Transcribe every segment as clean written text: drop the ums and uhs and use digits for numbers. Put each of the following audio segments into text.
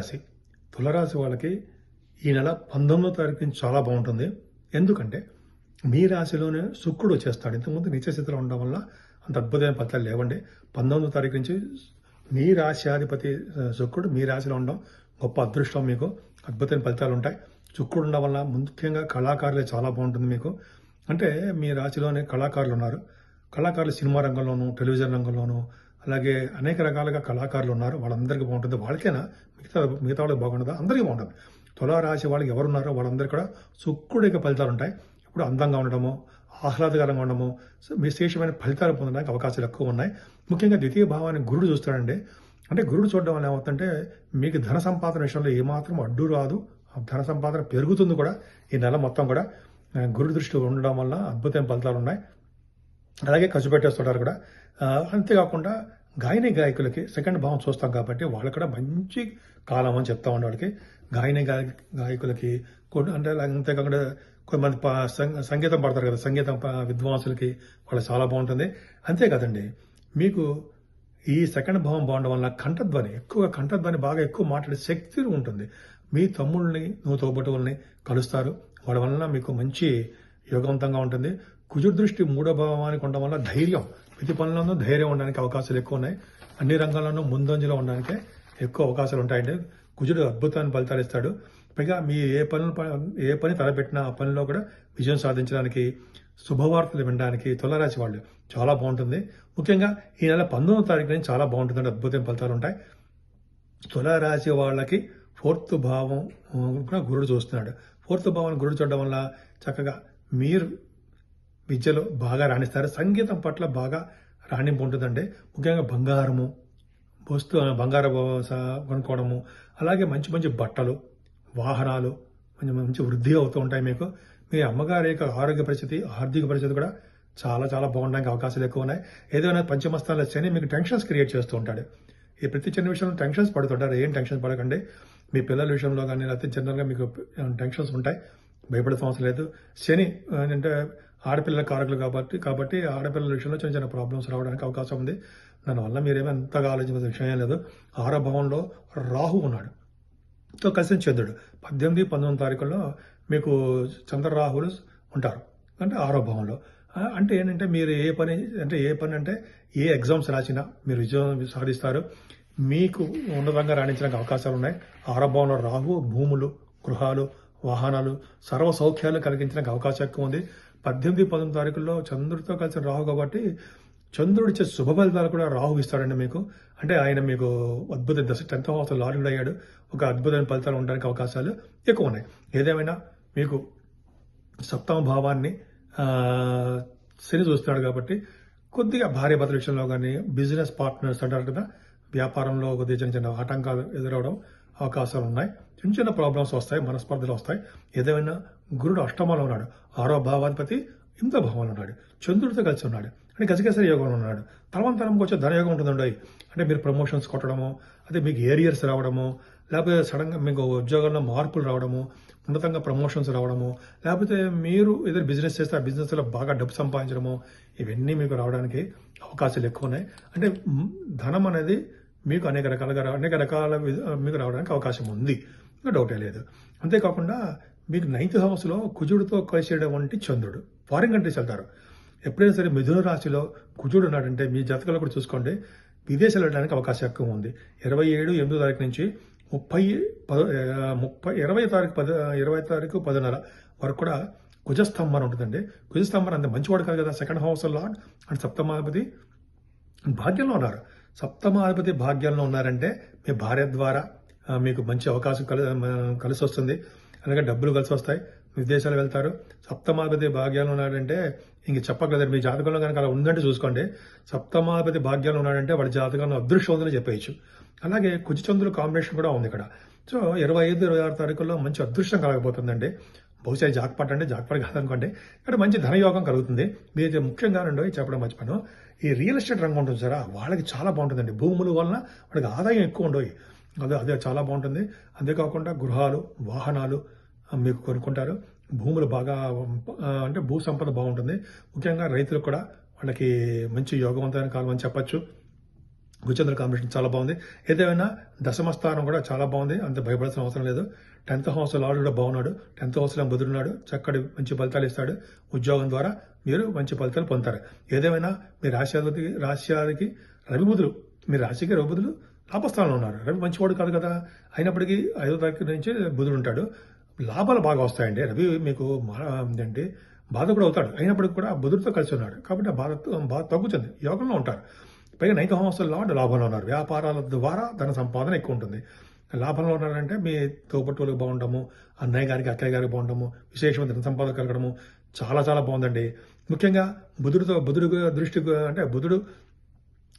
తులారాశి. తులారాశి వాళ్ళకి ఈ నెల 19వ తారీఖు నుంచి చాలా బాగుంటుంది. ఎందుకంటే మీ రాశిలోనే శుక్రుడు వచ్చేస్తాడు. ఇంతకుముందు నీచ స్థితిలో ఉండడం వల్ల అంత అద్భుతమైన ఫలితాలు లేవండి. 19వ తారీఖు నుంచి మీ రాశ్యాధిపతి శుక్రుడు మీ రాశిలో ఉండడం గొప్ప అదృష్టం. మీకు అద్భుతమైన ఫలితాలు ఉంటాయి. శుక్రుడు ఉండడం వల్ల ముఖ్యంగా కళాకారులే చాలా బాగుంటుంది మీకు. అంటే మీ రాశిలోనే కళాకారులు ఉన్నారు. కళాకారులు సినిమా రంగంలోనూ, టెలివిజన్ రంగంలోనూ, అలాగే అనేక రకాలుగా కళాకారులు ఉన్నారు. వాళ్ళందరికీ బాగుంటుంది. వాళ్ళకైనా మిగతా వాళ్ళకి బాగుంటుందా? అందరికీ బాగుంటుంది. తులారాశి వాళ్ళకి ఎవరున్నారో వాళ్ళందరికీ కూడా శుక్రుడికి ఫలితాలు ఉంటాయి. ఇప్పుడు అందంగా ఉండడము, ఆహ్లాదకరంగా ఉండడము, విశేషమైన ఫలితాలు పొందడానికి అవకాశాలు ఎక్కువ ఉన్నాయి. ముఖ్యంగా ద్వితీయ భావాన్ని గురుడు చూస్తాడండి. అంటే గురుడు చూడడం వల్ల ఏమవుతుందంటే మీకు ధన సంపాదన విషయంలో ఏమాత్రం అడ్డు రాదు. ధన సంపాదన పెరుగుతుంది కూడా. ఈ నెల మొత్తం కూడా గురుడు దృష్టి ఉండడం వల్ల అద్భుతమైన ఫలితాలు ఉన్నాయి. అలాగే ఖర్చు పెట్టేస్తుంటారు కూడా. అంతేకాకుండా గాయకులకి సెకండ్ భావం చూస్తాం కాబట్టి వాళ్ళకి కూడా మంచి కాలం అని చెప్తా ఉండే వాళ్ళకి గాయకులకి అంటే అంతేకాకుండా కొంతమంది సంగీతం పాడతారు కదా, సంగీతం విద్వాంసులకి వాళ్ళకి చాలా బాగుంటుంది. అంతేకాదండి, మీకు ఈ సెకండ్ భావం బాగుండడం వల్ల కంఠధ్వని బాగా ఎక్కువ మాట్లాడే శక్తి ఉంటుంది. మీ తమ్ముళ్ళని, తోబుట్టువుల్ని కలుస్తారు. వాళ్ళ వలన మీకు మంచి యోగవంతంగా ఉంటుంది. కుజుడు దృష్టి 3వ భావానికి ఉండడం వల్ల ధైర్యం, ప్రతి పనుల్లోనూ ధైర్యం ఉండడానికి అవకాశాలు ఎక్కువ ఉన్నాయి. అన్ని రంగాల్లోనూ ముందంజలో ఉండడానికి ఎక్కువ అవకాశాలు ఉంటాయండి. కుజుడు అద్భుతాన్ని ఫలితాలు ఇస్తాడు. పైగా మీ ఏ పని తలపెట్టినా ఆ పనిలో కూడా విజయం సాధించడానికి, శుభవార్తలు వినడానికి తులారాశి వాళ్ళు చాలా బాగుంటుంది. ముఖ్యంగా ఈ నెల 19వ తారీఖు నుంచి చాలా బాగుంటుందండి. అద్భుతమైన ఫలితాలు ఉంటాయి. తులారాశి వాళ్ళకి 4th భావం కూడా గురుడు చూస్తున్నాడు. 4th భావాన్ని గురుడు చూడడం వల్ల చక్కగా మీరు విద్యలో బాగా రాణిస్తారు. సంగీతం పట్ల బాగా రాణింపు ఉంటుందండి. ముఖ్యంగా బంగారం కొనుక్కోవడము, అలాగే మంచి మంచి బట్టలు, వాహనాలు మంచి వృద్ధి అవుతూ ఉంటాయి మీకు. మీ అమ్మగారి యొక్క ఆరోగ్య పరిస్థితి, ఆర్థిక పరిస్థితి కూడా చాలా చాలా బాగుండడానికి అవకాశాలు ఎక్కువ ఉన్నాయి. ఏదైనా పంచమస్థానాల శని మీకు టెన్షన్స్ క్రియేట్ చేస్తూ ఉంటాడు. ఈ ప్రతి చిన్న విషయంలో టెన్షన్స్ పడుతుంటారు. ఏం టెన్షన్స్ పడకండి. మీ పిల్లల విషయంలో కానీ లేకపోతే జనరల్గా మీకు టెన్షన్స్ ఉంటాయి. భయపడాల్సిన అవసరం లేదు. శని అంటే ఆడపిల్లల కారకులు కాబట్టి ఆడపిల్లల విషయంలో చిన్న చిన్న ప్రాబ్లమ్స్ రావడానికి అవకాశం ఉంది. దానివల్ల మీరేమీ అంతగా ఆలోచించిన విషయం లేదు. 6వ భావంలో రాహు ఉన్నాడు, తో కలిసి చంద్రుడు 18, 19 తారీఖుల్లో మీకు చంద్రరాహులు ఉంటారు. అంటే 6వ భావంలో. అంటే ఏంటంటే మీరు ఏ పని అంటే ఏ ఎగ్జామ్స్ రాసినా మీరు విజయం సాధిస్తారు. మీకు ఉన్నతంగా రాణించడానికి అవకాశాలు ఉన్నాయి. 6వ భావంలో రాహు భూములు, గృహాలు, వాహనాలు, సర్వ సౌఖ్యాలు కలిగించడానికి అవకాశం ఎక్కువ ఉంది. 18, 19 తారీఖుల్లో చంద్రుడితో కలిసి రాహు కాబట్టి చంద్రుడు ఇచ్చే శుభ ఫలితాలు కూడా రాహు ఇస్తాడండి మీకు. అంటే ఆయన మీకు అద్భుత 10th హౌస్ లార్డ్ అయ్యాడు. ఒక అద్భుతమైన ఫలితాలు ఉండడానికి అవకాశాలు ఎక్కువ ఉన్నాయి. ఏదేమైనా మీకు 7వ భావాన్ని శని చూస్తున్నాడు కాబట్టి కొద్దిగా భార్యాభర్తల విషయంలో కానీ, బిజినెస్ పార్ట్నర్స్ అంటారు కదా, వ్యాపారంలో కొద్దిగా చిన్న చిన్న ఆటంకాలు ఎదురవడం అవకాశాలు ఉన్నాయి. చిన్న చిన్న ప్రాబ్లమ్స్ వస్తాయి, మనస్పర్ధలు వస్తాయి. ఏదేమైనా గురుడు అష్టమంలో ఉన్నాడు. 6వ భావాధిపతి 8వ భావంలో ఉన్నాడు. చంద్రుడితో కలిసి ఉన్నాడు. అంటే గజకేసరి యోగంలో ఉన్నాడు. తరంకి వచ్చే ధనయోగం ఉంటుందండి. అంటే మీరు ప్రమోషన్స్ కొట్టడము, అదే మీకు ఏరియర్స్ రావడము, లేకపోతే సడన్గా మీకు ఉద్యోగంలో మార్పులు రావడము, ఉన్నతంగా ప్రమోషన్స్ రావడము, లేకపోతే మీరు ఏదైనా బిజినెస్ చేస్తే ఆ బిజినెస్లో బాగా డబ్బు సంపాదించడము, ఇవన్నీ మీకు రావడానికి అవకాశాలు ఎక్కువ ఉన్నాయి. అంటే ధనం అనేది మీకు అనేక రకాల మీకు రావడానికి అవకాశం ఉంది, డౌటే లేదు. అంతేకాకుండా మీకు 9th హౌస్లో కుజుడితో కలిసేటువంటి చంద్రుడు ఫారిన్ కంట్రీస్ వెళ్తారు. ఎప్పుడైనా సరే మిథున రాశిలో కుజుడు ఉన్నాడంటే మీ జాతకాలు కూడా చూసుకోండి, విదేశాలు వెళ్ళడానికి అవకాశం ఎక్కువ ఉంది. 27, 8వ తారీఖు నుంచి 20 తారీఖు 10 వరకు కూడా కుజస్తంభన ఉంటుందండి. కుజస్తంభన అంత మంచివాడు కాదు కదా. 2nd హౌస్ లార్డ్ అండ్ సప్తమాధిపతి భాగ్యంలో ఉన్నారు. సప్తమాధిపతి భాగ్యంలో ఉన్నారంటే మీ భార్య ద్వారా మీకు మంచి అవకాశం కలిసి వస్తుంది. అలాగే డబ్బులు కలిసి వస్తాయి. విదేశాలు వెళ్తారు. సప్తమాధిపతి భాగ్యాలు ఉన్నాడంటే ఇంక చెప్పగలరు. మీ జాతకంలో కనుక అలా ఉందంటే చూసుకోండి. సప్తమాధిపతి భాగ్యాలు ఉన్నాడంటే వాడి జాతకంలో అదృష్టం ఉందని చెప్పేయచ్చు. అలాగే కుజచంద్రుల కాంబినేషన్ కూడా ఉంది ఇక్కడ. సో 25, 26 తారీఖుల్లో మంచి అదృష్టం కలగబోతుందండి. బహుశా జాక్పాట్ కాదనుకోండి. ఇక్కడ మంచి ధనయోగం కలుగుతుంది. మీరు ముఖ్యంగా చెప్పడం మర్చిపోయాను, ఈ రియల్ ఎస్టేట్ రంగం ఉంటుంది సారా, వాళ్ళకి చాలా బాగుంటుందండి. భూముల వలన వాళ్ళకి ఆదాయం ఎక్కువ ఉండవు. అదే చాలా బాగుంటుంది. అంతేకాకుండా గృహాలు, వాహనాలు మీకు కొనుక్కుంటారు. భూములు బాగా అంటే భూ సంపద బాగుంటుంది. ముఖ్యంగా రైతులకు కూడా వాళ్ళకి మంచి యోగవంతమైన కాలం అని చెప్పచ్చు. గురుచంద్ర కాంబినేషన్ చాలా బాగుంది. ఏదేమైనా దశమ స్థానం కూడా చాలా బాగుంది. అంత భయపడాల్సిన అవసరం లేదు. 10th హౌస్ లార్డ్ కూడా బాగున్నాడు. 10th హౌస్లో బుధుడున్నాడు. చక్కటి మంచి ఫలితాలు ఇస్తాడు. ఉద్యోగం ద్వారా మీరు మంచి ఫలితాలు పొందుతారు. ఏదేమైనా మీ రాశ్యానికి రవి బుధులు, మీ రాశికి రవి బుధులు లాభస్థానంలో ఉన్నారు. రవి మంచివాడు కాదు కదా, అయినప్పటికీ 5వ తారీఖు నుంచి బుధుడు ఉంటాడు. లాభాలు బాగా వస్తాయండి. రవి మీకు ఏంటంటే బాధ కూడా అవుతాడు, అయినప్పటికీ కూడా బుధుడితో కలిసి ఉన్నాడు కాబట్టి ఆ బాధ తగ్గుతుంది. యోగంలో ఉంటారు. పైగా 9th హౌస్ లార్డ్ లాభంలో ఉన్నారు. వ్యాపారాల ద్వారా ధన సంపాదన ఎక్కువ ఉంటుంది. లాభంలో ఉన్నారంటే మీ తోబట్టువులకు బాగుండము, అన్నయ్య గారికి అక్కయ్య గారికి బాగుండము, విశేషమైన ధన సంపాదన కలగడము చాలా చాలా బాగుందండి. ముఖ్యంగా బుధుడు దృష్టి అంటే బుధుడు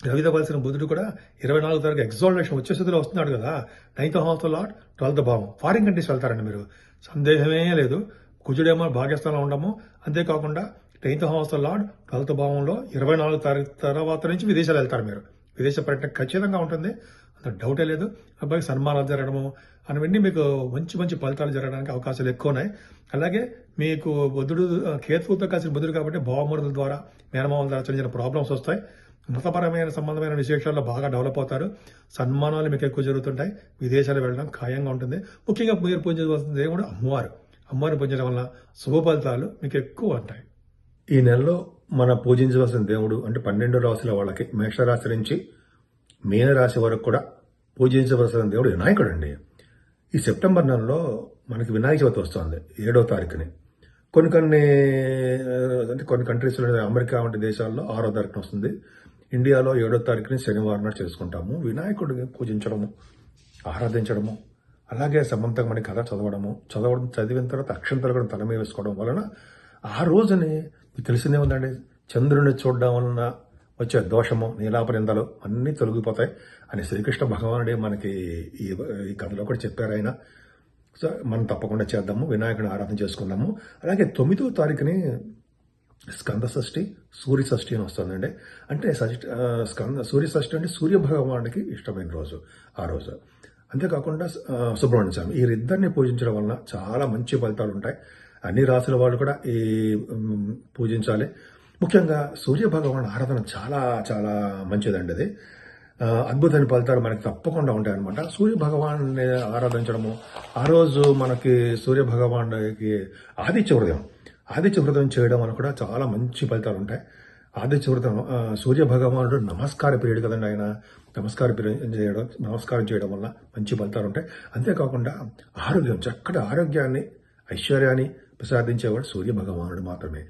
రవితో కలిసిన బుధుడు కూడా 24వ తారీఖు ఎగ్జాల్టేషన్ వచ్చే స్థితిలో వస్తున్నాడు కదా. 9th హౌస్ లార్డ్ 12th భావం, ఫారిన్ కంట్రీస్ వెళ్తారండి మీరు, సందేహమే లేదు. కుజుడేమో భాగ్యస్థానంలో ఉండము, అంతేకాకుండా 10th హౌస్ లార్డ్ 12th భావంలో 24వ తారీఖు తర్వాత నుంచి విదేశాలు వెళ్తారు మీరు. విదేశ పర్యటన ఖచ్చితంగా ఉంటుంది, అంత డౌటే లేదు. అబ్బాయికి సన్మానాలు జరగడము అవన్నీ మీకు మంచి మంచి ఫలితాలు జరగడానికి అవకాశాలు ఎక్కువ ఉన్నాయి. అలాగే మీకు బుధుడు కేతువుతో కలిసిన బుధుడు కాబట్టి భావమూర్తుల ద్వారా, మేనమామల ద్వారా చిన్న చిన్న ప్రాబ్లమ్స్ వస్తాయి. మతపరమైన సంబంధమైన విశేషాల్లో బాగా డెవలప్ అవుతారు. సన్మానాలు మీకు ఎక్కువ జరుగుతుంటాయి. విదేశాలు వెళ్ళడం ఖాయంగా ఉంటుంది. ముఖ్యంగా మీరు పూజించవలసిన దేవుడు అమ్మవారిని పూజించడం వల్ల శుభ ఫలితాలు మీకు ఎక్కువ ఉంటాయి. ఈ నెలలో మన పూజించవలసిన దేవుడు అంటే 12 రాశుల వాళ్ళకి మేషరాశి నుంచి మీనరాశి వరకు కూడా పూజించవలసిన దేవుడు వినాయకుడు అండి. ఈ సెప్టెంబర్ నెలలో మనకి వినాయక చవితి వస్తుంది 7వ తారీఖుని. కొన్ని కంట్రీస్లో, అమెరికా వంటి దేశాల్లో 6వ తారీఖున వస్తుంది. ఇండియాలో 7వ తారీఖుని శనివారం నాడు చేసుకుంటాము. వినాయకుడిని పూజించడము, ఆరాధించడము, అలాగే సమంతకమణి కథ చదివిన తర్వాత అక్షంతలు కూడా తల మీద వేసుకోవడం వలన ఆ రోజుని మీకు తెలిసిందే ఉందండి, చంద్రుని చూడడం వలన వచ్చే దోషము, నీలాపనిందలు అన్నీ తొలగిపోతాయి అని శ్రీకృష్ణ భగవానుడే మనకి ఈ కథలో కూడా చెప్పారు ఆయన. సో మనం తప్పకుండా చేద్దాము, వినాయకుడిని ఆరాధన చేసుకుందాము. అలాగే 9వ తారీఖుని స్కంద షష్ఠి, సూర్య షష్ఠి అని వస్తుందండి. అంటే సూర్య షష్ఠి అంటే సూర్య భగవానుడికి ఇష్టమైన రోజు ఆ రోజు. అంతేకాకుండా సుబ్రహ్మణ్య స్వామి, వీరిద్దరిని పూజించడం వలన చాలా మంచి ఫలితాలు ఉంటాయి. అన్ని రాసుల వాళ్ళు కూడా ఈ పూజించాలి. ముఖ్యంగా సూర్య భగవాన్ ఆరాధన చాలా చాలా మంచిదండి. అది అద్భుతమైన ఫలితాలు మనకి తప్పకుండా ఉంటాయి అనమాట. సూర్య భగవాన్ని ఆరాధించడము, ఆ రోజు మనకి సూర్య భగవానుడికి ఆదిత్య హృదయం చేయడం వల్ల కూడా చాలా మంచి ఫలితాలు ఉంటాయి. ఆదిత్య హృదయం సూర్య భగవానుడు నమస్కార ప్రియుడు కదండి. ఆయన నమస్కారం చేయడం వల్ల మంచి ఫలితాలు ఉంటాయి. అంతేకాకుండా చక్కటి ఆరోగ్యాన్ని, ఐశ్వర్యాన్ని ప్రసాదించేవాడు సూర్య భగవానుడు మాత్రమే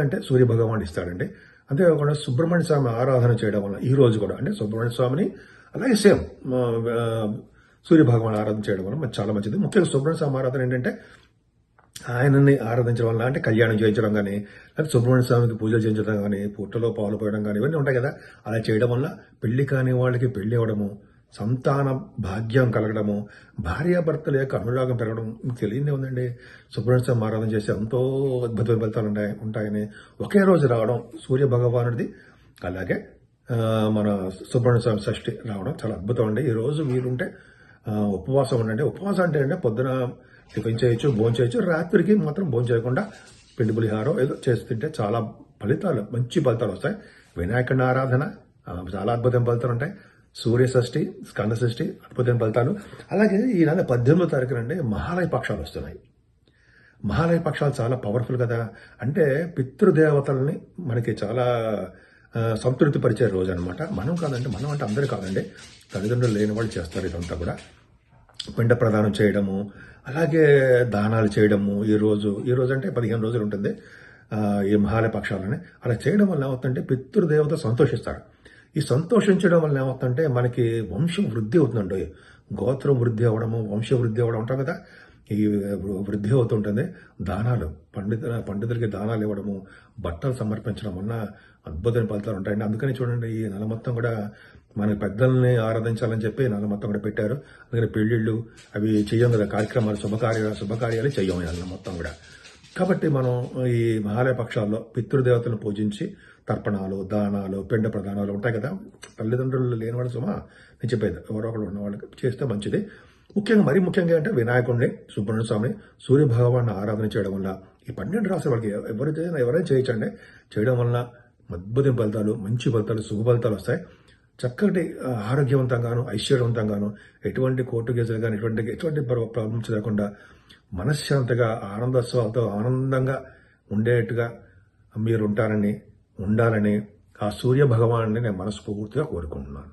అంటే సూర్య భగవానుడు ఇస్తాడండి. అంతేకాకుండా సుబ్రహ్మణ్య స్వామి ఆరాధన చేయడం వల్ల ఈ రోజు కూడా అంటే సుబ్రహ్మణ్య స్వామిని అలాగే సేమ్ సూర్య భగవాన్ ఆరాధన చేయడం వల్ల చాలా మంచిది. ముఖ్యంగా సుబ్రహ్మణ్య స్వామి ఆరాధన ఏంటంటే ఆయనని ఆరాధించడం వల్ల అంటే కళ్యాణం చేయించడం కానీ, లేకపోతే సుబ్రహ్మణ్య స్వామికి పూజలు చేయించడం కానీ, పుట్టలో పాలు పోయడం కానీ ఇవన్నీ ఉంటాయి కదా. అలా చేయడం వల్ల పెళ్లి కాని వాళ్ళకి పెళ్లి అవ్వడము, సంతాన భాగ్యం కలగడము, భార్యాభర్తల యొక్క అనురాగం పెరగడం మీకు తెలియదే ఉందండి. సుబ్రహ్మణ్య స్వామి ఆరాధన చేసి ఎంతో అద్భుతమైన ఫలితాలు ఉంటాయని ఒకే రోజు రావడం సూర్య భగవానుడిది, అలాగే మన సుబ్రహ్మణ్య స్వామి షష్ఠి రావడం చాలా అద్భుతం అండి. ఈ రోజు వీలుంటే ఉపవాసం ఉండండి. ఉపవాసం అంటే పొద్దున టిఫిన్ చేయొచ్చు, భోజనం చేయొచ్చు, రాత్రికి మాత్రం భోజనం చేయకుండా పిండి పులిహారం ఏదో చేసి తింటే చాలా మంచి ఫలితాలు వస్తాయి. వినాయకుడి ఆరాధన చాలా అద్భుతమైన ఫలితాలు ఉంటాయి. సూర్య షష్ఠి, స్కంద షష్ఠి అద్భుతమైన ఫలితాలు. అలాగే ఈ నెల 18వ తారీఖున అండి మహాలయ పక్షాలు వస్తున్నాయి. మహాలయ పక్షాలు చాలా పవర్ఫుల్ కదా. అంటే పితృదేవతల్ని మనకి చాలా సంతృప్తి పరిచే రోజు అనమాట. మనం అంటే అందరూ కాదండి, తల్లిదండ్రులు లేని వాళ్ళు చేస్తారు ఇదంతా కూడా. పిండ ప్రదానం చేయడము, అలాగే దానాలు చేయడము. ఈ రోజు అంటే 15 రోజులు ఉంటుంది ఈ మహాలయ పక్షాలని. అలా చేయడం వల్ల ఏమవుతుందంటే పితృదేవత సంతోషిస్తారు. ఈ సంతోషించడం వల్ల ఏమవుతుందంటే మనకి వంశం వృద్ధి అవుతుందండి. గోత్రం వృద్ధి అవ్వడము, వంశ వృద్ధి అవ్వడం ఉంటాం కదా, ఈ వృద్ధి అవుతుంటుంది. దానాలు, పండితులకి దానాలు ఇవ్వడము, బట్టలు సమర్పించడం వల్ల అద్భుతమైన ఫలితాలు ఉంటాయండి. అందుకని చూడండి, ఈ నెల మొత్తం కూడా మన పెద్దల్ని ఆరాధించాలని చెప్పి నెల మొత్తం కూడా పెట్టారు. అందుకని పెళ్లిళ్ళు అవి చెయ్యం కదా, కార్యక్రమాలు, శుభకార్యాలు చెయ్యం ఈ నెల మొత్తం కూడా. కాబట్టి మనం ఈ మహాలయ పక్షాల్లో పితృదేవతలను పూజించి తర్పణాలు, దానాలు, పిండ ప్రదానాలు ఉంటాయి కదా. తల్లిదండ్రులు లేని వాళ్ళు నేను చెప్పేది ఎవరో ఒకరు ఉన్న వాళ్ళకి చేస్తే మంచిది. మరీ ముఖ్యంగా అంటే వినాయకుడిని, సుబ్రహ్మణ్య స్వామిని, సూర్య భగవాన్ని ఆరాధన చేయడం వల్ల ఈ 12 రాశి వాళ్ళకి ఎవరైనా చేయొచ్చండి. చేయడం వల్ల అద్భుతం ఫలితాలు, మంచి ఫలితాలు, శుభ ఫలితాలు వస్తాయి. చక్కటి ఆరోగ్యవంతంగాను, ఐశ్వర్యవంతంగాను, ఎటువంటి కోర్టు కేసులు కానీ, ఎటువంటి ప్రాబ్లమ్స్ లేకుండా మనశ్శాంతిగా, ఆనందోత్సవాలతో ఆనందంగా ఉండేట్టుగా మీరు ఉండాలని ఆ సూర్య భగవానుడిని నేను మనస్ఫూర్తిగా కోరుకుంటున్నాను.